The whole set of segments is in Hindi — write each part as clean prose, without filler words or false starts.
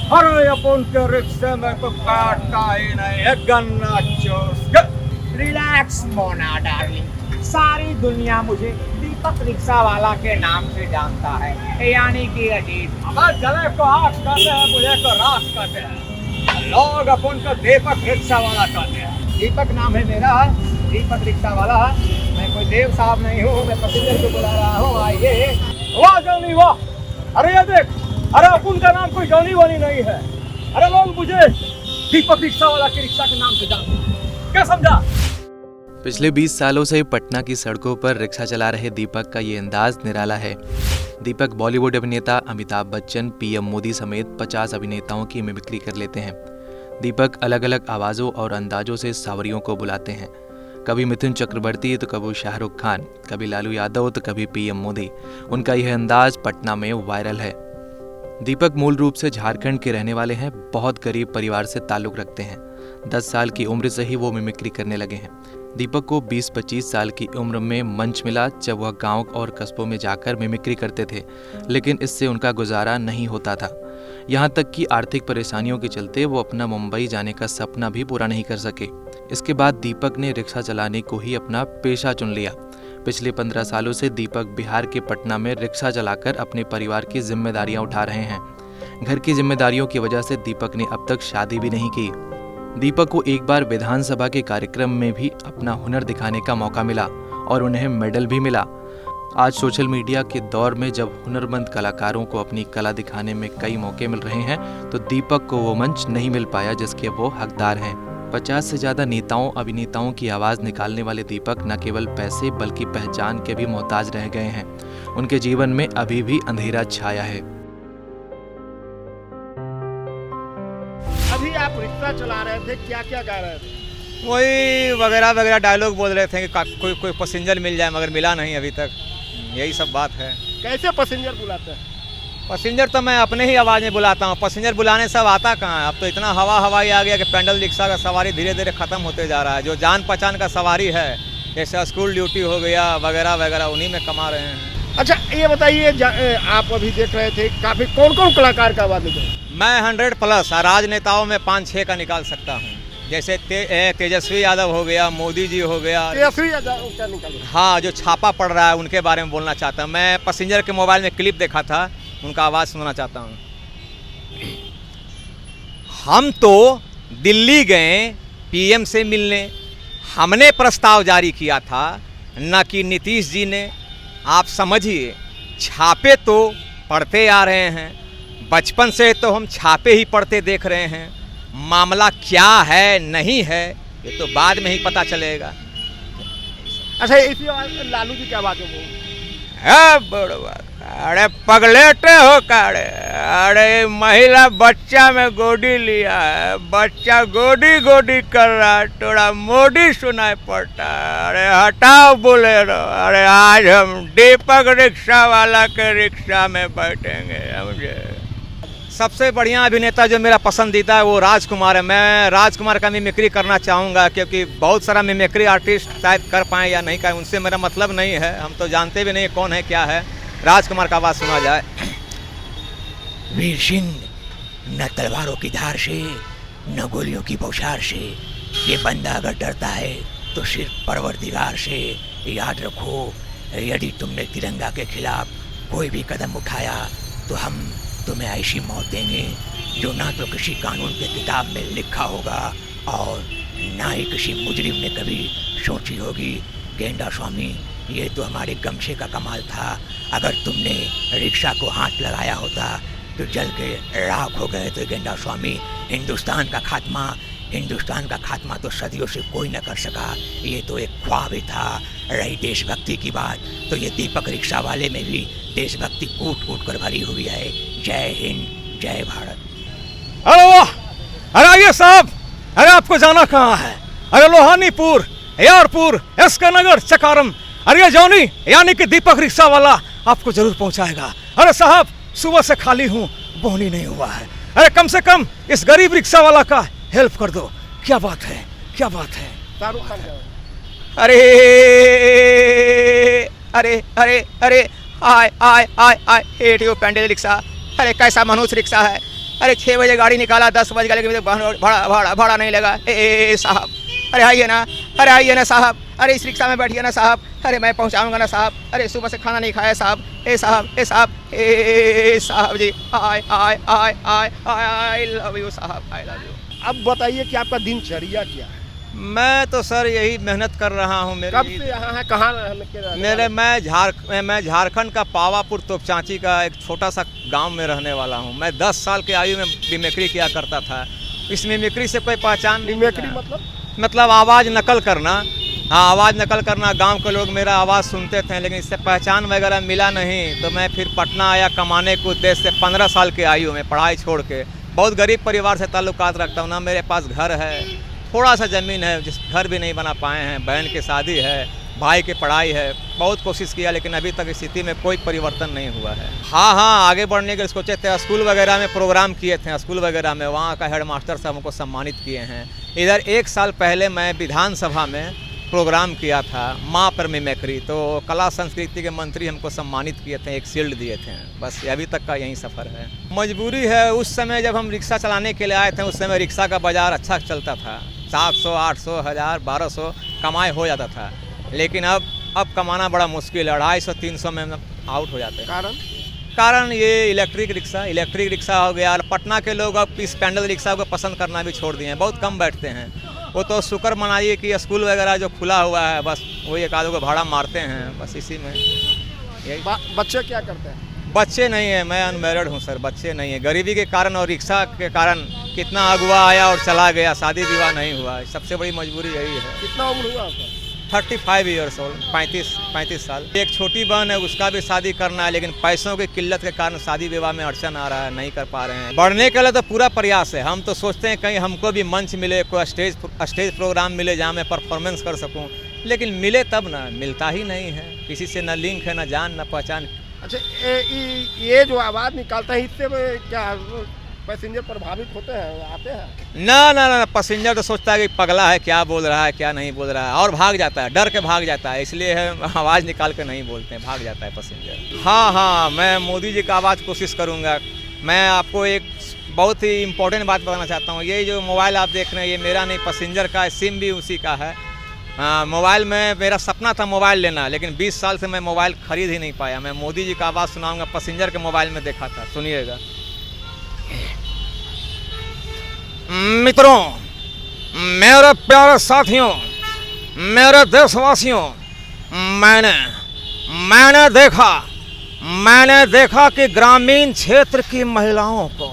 अरे अपन के रिक्शे में तो काटता ही नहीं है गन्ना चूस। रिलैक्स मोना डार्लिंग, सारी दुनिया मुझे दीपक रिक्शा वाला के नाम से जानता है, यानी कि अजीत। अब जले को आग कहते हैं, मुझे को राख कहते हैं, लोग अपन को दीपक रिक्शा वाला कहते हैं। दीपक नाम है मेरा, दीपक रिक्शा वाला। मैं कोई देव साहब नहीं हूँ, मैं पैसेंजर को बुला रहा हूँ, आइए। वाह जॉनी वाह, अरे ये देख, अरे अपन का नाम कोई जॉनी वानी नहीं है। अरे लोग मुझे दीपक रिक्शा वाला के रिक्शा के नाम से जानते हैं, क्या समझा? पिछले 20 सालों से पटना की सड़कों पर रिक्शा चला रहे दीपक का ये अंदाज निराला है। दीपक बॉलीवुड अभिनेता अमिताभ बच्चन, पीएम मोदी समेत 50 अभिनेताओं की मिमिक्री कर लेते हैं। दीपक अलग अलग आवाज़ों और अंदाजों से सावरियों को बुलाते हैं। कभी मिथुन चक्रवर्ती तो कभी शाहरुख खान, कभी लालू यादव तो कभी पीएम मोदी। उनका यह अंदाज पटना में वायरल है। दीपक मूल रूप से झारखंड के रहने वाले हैं। बहुत गरीब परिवार से ताल्लुक़ रखते हैं। 10 साल की उम्र से ही वो मिमिक्री करने लगे हैं। दीपक को 20-25 साल की उम्र में मंच मिला जब वह गांव और कस्बों में जाकर मिमिक्री करते थे, लेकिन इससे उनका गुजारा नहीं होता था। यहाँ तक कि आर्थिक परेशानियों के चलते वो अपना मुंबई जाने का सपना भी पूरा नहीं कर सके। इसके बाद दीपक ने रिक्शा चलाने को ही अपना पेशा चुन लिया। पिछले 15 सालों से दीपक बिहार के पटना में रिक्शा चलाकर अपने परिवार की जिम्मेदारियां उठा रहे हैं। घर की जिम्मेदारियों की वजह से दीपक ने अब तक शादी भी नहीं की। दीपक को एक बार विधानसभा के कार्यक्रम में भी अपना हुनर दिखाने का मौका मिला और उन्हें मेडल भी मिला। आज सोशल मीडिया के दौर में जब हुनरमंद कलाकारों को अपनी कला दिखाने में कई मौके मिल रहे हैं, तो दीपक को वो मंच नहीं मिल पाया जिसके वो हकदार हैं। 50 से ज़्यादा नेताओं अभिनेताओं की आवाज़ निकालने वाले दीपक न केवल पैसे बल्कि पहचान के भी मोहताज रह गए हैं। उनके जीवन में अभी भी अंधेरा छाया है। अभी आप रिक्शा चला रहे थे, क्या क्या गा रहे थे? वही वगैरह वगैरह डायलॉग बोल रहे थे कि कोई पैसेंजर मिल जाए, मगर मिला नहीं अभी तक। यही सब बात है। कैसे पैसेंजर बुलाते हैं? पैसेंजर तो मैं अपने ही आवाज़ में बुलाता हूँ। पैसेंजर बुलाने सब आता कहाँ है। अब तो इतना हवाई आ गया कि पैंडल रिक्शा का सवारी धीरे धीरे ख़त्म होते जा रहा है। जो जान पहचान का सवारी है, जैसे स्कूल ड्यूटी हो गया वगैरह वगैरह, उन्हीं में कमा रहे हैं। अच्छा ये बताइए, आप अभी देख रहे थे काफ़ी कौन कौन कलाकार का आवाज़ निकले? मैं 100+ राजनेताओं में 5-6 का निकाल सकता हूँ। जैसे तेजस्वी यादव हो गया, मोदी जी हो गया। तेजस्वी यादव क्या निकाले? हाँ, जो छापा पड़ रहा है उनके बारे में बोलना चाहता हूँ। मैं पैसेंजर के मोबाइल में क्लिप देखा था, उनका आवाज़ सुनना चाहता हूँ। हम तो दिल्ली गए पीएम से मिलने, हमने प्रस्ताव जारी किया था, न कि नीतीश जी ने। आप समझिए, छापे तो पढ़ते आ रहे हैं, बचपन से तो हम छापे ही पढ़ते देख रहे हैं। मामला क्या है नहीं है ये तो बाद में ही पता चलेगा। अच्छा इसी लालू जी क्या बात है? अरे पगलेटे हो काड़े, अरे महिला बच्चा में गोदी लिया है, बच्चा गोदी गोदी कर रहा है, थोड़ा मोदी सुनाई पड़ता। अरे हटाओ बोलेरो। अरे आज हम दीपक रिक्शा वाला के रिक्शा में बैठेंगे। समझे? सबसे बढ़िया अभिनेता जो मेरा पसंदीदा है वो राजकुमार है। मैं राजकुमार का मिमिक्री करना चाहूँगा, क्योंकि बहुत सारा मिमिक्री आर्टिस्ट शायद कर पाएँ या नहीं करें, उनसे मेरा मतलब नहीं है। हम तो जानते भी नहीं कौन है क्या है। राजकुमार का आवाज़ सुना जाए। वीर सिंह, न तलवारों की धार से न गोलियों की बौछार से, ये बंदा अगर डरता है तो सिर्फ परवरदिगार से। याद रखो, यदि तुमने तिरंगा के खिलाफ कोई भी कदम उठाया तो हम तुम्हें ऐसी मौत देंगे जो ना तो किसी कानून के किताब में लिखा होगा और ना ही किसी मुजरिम ने कभी सोची होगी। गेंडा स्वामी, ये तो हमारे गमछे का कमाल था। अगर तुमने रिक्शा को हाथ लगाया होता तो जल के राख हो गए। तो गेंडा स्वामी, हिंदुस्तान का खात्मा तो सदियों से कोई न कर सका। ये तो एक ख्वाब ही था। रही देशभक्ति की बात, तो ये दीपक रिक्शा वाले में भी देशभक्ति कूट कूट कर भरी हुई है। जय हिंद, जय भारत। अरे वाह, अरे आइए साहब, अरे आपको जाना कहाँ है? अरे लोहानीपुर, यारपुर, एसके नगर, चकारम। अरे जॉनी यानी कि दीपक रिक्शा वाला आपको जरूर पहुंचाएगा। अरे साहब, सुबह से खाली हूँ, बोहनी नहीं हुआ है। अरे कम से कम इस गरीब रिक्शा वाला का हेल्प कर दो। क्या बात है, क्या बात है। शाहरुख खान। अरे अरे अरे अरे, आय आय आय आय, हेट यू पैंडल रिक्शा। अरे कैसा मनुष्य रिक्शा है, अरे 6 बजे गाड़ी निकाला, 10 बज गया, लेकिन भाड़ा नहीं लगा। ए साहब, अरे आइए ना साहब, अरे इस रिक्शा में बैठिए ना साहब, अरे मैं पहुंचाऊंगा ना साहब, अरे सुबह से खाना नहीं खाया साहब, ए साहब जी, आई लव यू साहब, आई लव यू। अब बताइए कि आपका दिनचर्या क्या है? मैं तो सर यही मेहनत कर रहा हूँ। कब से यहाँ है, कहाँ रहने मैं झारखंड का पावापुर तोपचांची का एक छोटा सा गांव में रहने वाला हूँ। मैं 10 साल की आयु में मिमिक्री किया करता था। इस मिमिक्री से कोई पहचान नहीं। मिमिक्री मतलब आवाज़ नकल करना। हाँ, आवाज़ नकल करना। गांव के लोग मेरा आवाज़ सुनते थे, लेकिन इससे पहचान वगैरह मिला नहीं, तो मैं फिर पटना आया कमाने के उद्देश्य से। 15 साल की आयु में पढ़ाई छोड़ के, बहुत गरीब परिवार से ताल्लुकात रखता हूँ ना। मेरे पास घर है, थोड़ा सा ज़मीन है, जिस घर भी नहीं बना पाए हैं। बहन की शादी है, भाई की पढ़ाई है। बहुत कोशिश किया, लेकिन अभी तक स्थिति में कोई परिवर्तन नहीं हुआ है। हाँ, आगे बढ़ने के सोचे थे। स्कूल वगैरह में प्रोग्राम किए थे, स्कूल वगैरह में वहाँ का हेड मास्टर साहब हमको सम्मानित किए हैं। इधर 1 साल पहले मैं विधानसभा में प्रोग्राम किया था माँ पर मिमिक्री, तो कला संस्कृति के मंत्री हमको सम्मानित किए थे, एक शील्ड दिए थे। बस अभी तक का यही सफ़र है। मजबूरी है। उस समय जब हम रिक्शा चलाने के लिए आए थे, उस समय रिक्शा का बाज़ार अच्छा चलता था। 700, 800, 1000, 1200 कमाई हो जाता था। लेकिन अब कमाना बड़ा मुश्किल है। 250, 300 में आउट हो जाते हैं। कारण ये इलेक्ट्रिक रिक्शा हो गया। और पटना के लोग अब इस पैंडल रिक्शा को पसंद करना भी छोड़ दिए हैं, बहुत कम बैठते हैं। वो तो शुक्र मनाइए कि स्कूल वगैरह जो खुला हुआ है, बस वही एक आधे को भाड़ा मारते हैं, बस इसी में यही। बच्चे क्या करते हैं? बच्चे नहीं है, मैं अनमैरिड हूँ सर। बच्चे नहीं है, गरीबी के कारण और रिक्शा के कारण कितना अगुआ आया और चला गया, शादी विवाह नहीं हुआ। सबसे बड़ी मजबूरी यही है। कितना उम्र हुआ आपका? 35 ईयर्स ओल्ड, 35 साल। एक छोटी बहन है, उसका भी शादी करना है, लेकिन पैसों की किल्लत के कारण शादी विवाह में अड़चन आ रहा है, नहीं कर पा रहे हैं। बढ़ने के लिए तो पूरा प्रयास है। हम तो सोचते हैं कहीं हमको भी मंच मिले, कोई स्टेज प्रोग्राम मिले जहाँ मैं परफॉर्मेंस कर सकूँ, लेकिन मिले तब ना, मिलता ही नहीं है। किसी से न लिंक है, न जान न पहचान। अच्छा, ये जो आवाज़ निकालता है, इससे क्या पैसेंजर प्रभावित होते हैं, आते हैं? ना, पैसेंजर तो सोचता है कि पगला है, क्या बोल रहा है क्या नहीं बोल रहा है, और भाग जाता है, डर के भाग जाता है। इसलिए आवाज़ निकाल के नहीं बोलते हैं, भाग जाता है पैसेंजर। हाँ, मैं मोदी जी का आवाज़ कोशिश करूँगा। मैं आपको एक बहुत ही इम्पोर्टेंट बात बताना चाहता हूँ। ये जो मोबाइल आप देख रहे हैं, ये मेरा नहीं, पैसेंजर का है, सिम भी उसी का है। मोबाइल में मेरा सपना था मोबाइल लेना, लेकिन 20 साल से मैं मोबाइल खरीद ही नहीं पाया। मैं मोदी जी का आवाज़ सुनाऊँगा, पैसेंजर के मोबाइल में देखा था, सुनिएगा। मित्रों, मेरे प्यारे साथियों, मेरे देशवासियों, मैंने देखा कि ग्रामीण क्षेत्र की महिलाओं को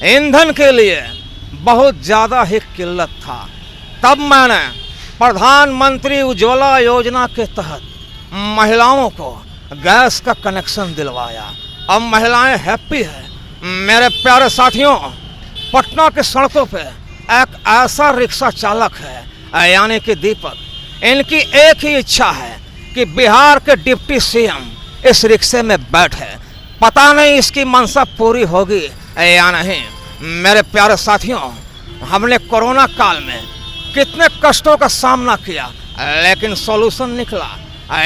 ईंधन के लिए बहुत ज़्यादा ही किल्लत था। तब मैंने प्रधानमंत्री उज्ज्वला योजना के तहत महिलाओं को गैस का कनेक्शन दिलवाया। अब महिलाएं हैप्पी है। मेरे प्यारे साथियों, पटना के सड़कों पे एक ऐसा रिक्शा चालक है, यानी कि दीपक। इनकी एक ही इच्छा है कि बिहार के डिप्टी सीएम इस रिक्शे में बैठे। पता नहीं इसकी मंशा पूरी होगी या नहीं। मेरे प्यारे साथियों, हमने कोरोना काल में कितने कष्टों का सामना किया, लेकिन सॉल्यूशन निकला,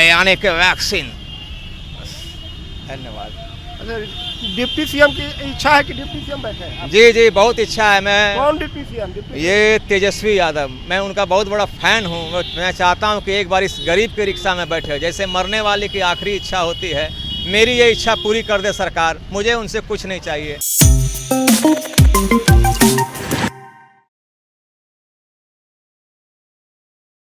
यानी कि वैक्सीन। धन्यवाद। डिप्टी सीएम की इच्छा है कि डिप्टी सीएम बैठे? जी, बहुत इच्छा है। मैं कौन डिप्टी सीएम? ये तेजस्वी यादव। मैं उनका बहुत बड़ा फैन हूँ। मैं चाहता हूँ कि एक बार इस गरीब के रिक्शा में बैठे। जैसे मरने वाले की आखिरी इच्छा होती है, मेरी ये इच्छा पूरी कर दे सरकार। मुझे उनसे कुछ नहीं चाहिए।